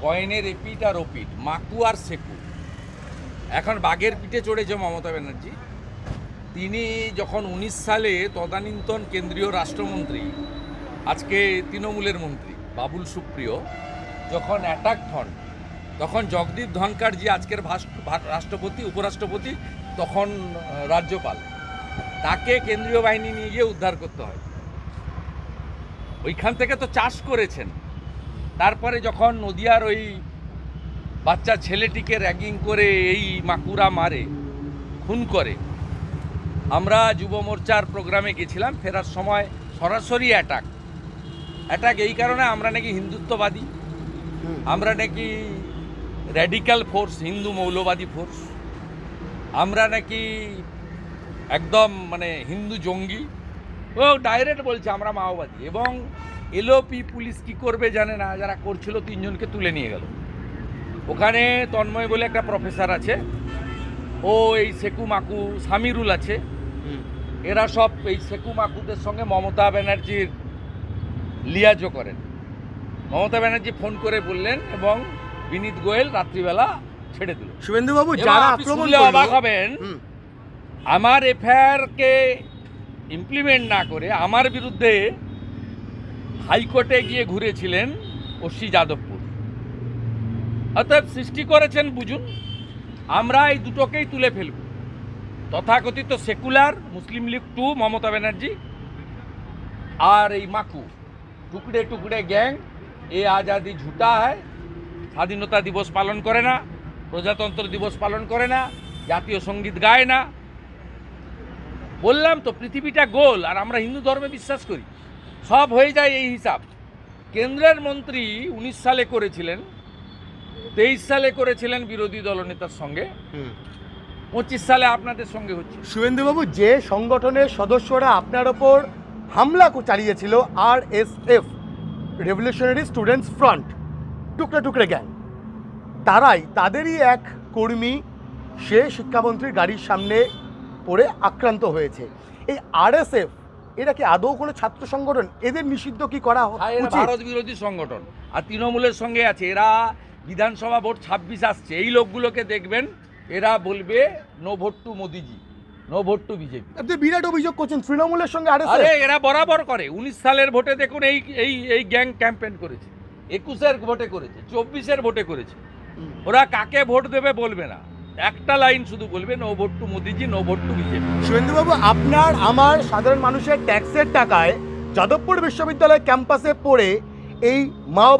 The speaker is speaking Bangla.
কয়েনের এপিট আর ওপিট, মাকু আর সেকু। এখন বাঘের পিঠে চড়েছে মমতা ব্যানার্জি। তিনি যখন 19 সালে তদানীন্তন কেন্দ্রীয় রাষ্ট্রমন্ত্রী, আজকে তৃণমূলের মন্ত্রী বাবুল সুপ্রিয় যখন অ্যাটাক হন, তখন জগদীপ ধনখড়জি আজকের রাষ্ট্রপতি, উপরাষ্ট্রপতি, তখন রাজ্যপাল, তাকে কেন্দ্রীয় বাহিনী নিয়ে গিয়ে উদ্ধার করতে হয়। ওইখান থেকে তো চাষ করেছেন। তারপরে যখন নদিয়ার ওই বাচ্চা ছেলেটিকে র্যাগিং করে এই মাকুরা মারে, খুন করে, আমরা যুব মোর্চার প্রোগ্রামে গেছিলাম, ফেরার সময় সরাসরি অ্যাটাক এই কারণে আমরা নাকি হিন্দুত্ববাদী, আমরা নাকি র্যাডিক্যাল ফোর্স, হিন্দু মৌলবাদী ফোর্স, আমরা নাকি একদম মানে হিন্দু জঙ্গি। ও ডাইরেক্ট বলছে আমরা মাওবাদী। এবং এলওপি পুলিশ কি করবে জানে না, যারা করছিল 3 জনকে তুলে নিয়ে গেল। ওখানে তন্ময় বলে একটা প্রফেসর আছে, ও এই সেকু মাকু, সামিরুল আছে, এরা সব এই সেকু মাকুদের সঙ্গে মমতা ব্যানার্জির লিয়াজও করেন। মমতা ব্যানার্জি ফোন করে বললেন এবং বিনীত গোয়েল রাত্রিবেলা ছেড়ে দিল। শুভেন্দুবাবু, যারা আক্রমণ করলো, অবাক হবেন, আমার এফআইআরকে ইমপ্লিমেন্ট না করে আমার বিরুদ্ধে হাইকোর্টে গিয়ে ঘুরেছিলেন ওসি যাদবপুর। অতএব সৃষ্টি করেছেন, বুঝুন, আমরা এই দুটোকেই তুলে ফেলব। তথাকথিত সেকুলার মুসলিম লীগ 2 মমতা ব্যানার্জি আর এই মাকু টুকড়ে টুকড়ে গ্যাং, এ আজাদি ঝুটা হয়, স্বাধীনতা দিবস পালন করে না, প্রজাতন্ত্র দিবস পালন করে না, জাতীয় সঙ্গীত গায় না। বললাম তো, পৃথিবীটা গোল আর আমরা হিন্দু ধর্মে বিশ্বাস করি, সব হয়ে যায় এই হিসাব। কেন্দ্রের মন্ত্রী 19 সালে করেছিলেন, 23 সালে করেছিলেন বিরোধী দলনেতার সঙ্গে, 25 সালে আপনাদের সঙ্গে হচ্ছে। শুভেন্দুবাবু, যে সংগঠনের সদস্যরা আপনার ওপর হামলা চালিয়েছিল, RSF, রেভলিউশনারি স্টুডেন্টস ফ্রন্ট, টুকরে টুকরে গ্যাং, তাদেরই এক কর্মী সে শিক্ষামন্ত্রীর গাড়ির সামনে পড়ে আক্রান্ত হয়েছে। এই RSF, এরা কি আদৌ কোনো ছাত্র সংগঠন? এদের নিষিদ্ধ কি করা উচিত? ভারত বিরোধী সংগঠন আর তৃণমূলের সঙ্গে আছে। এরা বিধানসভা ভোট 26 আসছে, এই লোকগুলোকে দেখবেন, এরা বলবে নো ভোট টু মোদিজি, নো ভোট টু বিজেপি। আপনি বিরাট অভিযোগ করছেন তৃণমূলের সঙ্গে RSF। আরে এরা বরাবর করে। 19 সালের ভোটে দেখুন এই এই এই গ্যাং ক্যাম্পেইন করেছে, 21-এর ভোটে করেছে, 24-এর ভোটে করেছে। ওরা কাকে ভোট দেবে বলবে না, একটা লাইন শুধু বলবে নো ভোট টু মোদিজি, নো ভোট টু বিজেপি। শুভেন্দুবাবু, আপনার আমার সাধারণ মানুষের ট্যাক্সের টাকায় যাদবপুর বিশ্ববিদ্যালয় ক্যাম্পাসে পড়ে এই মাও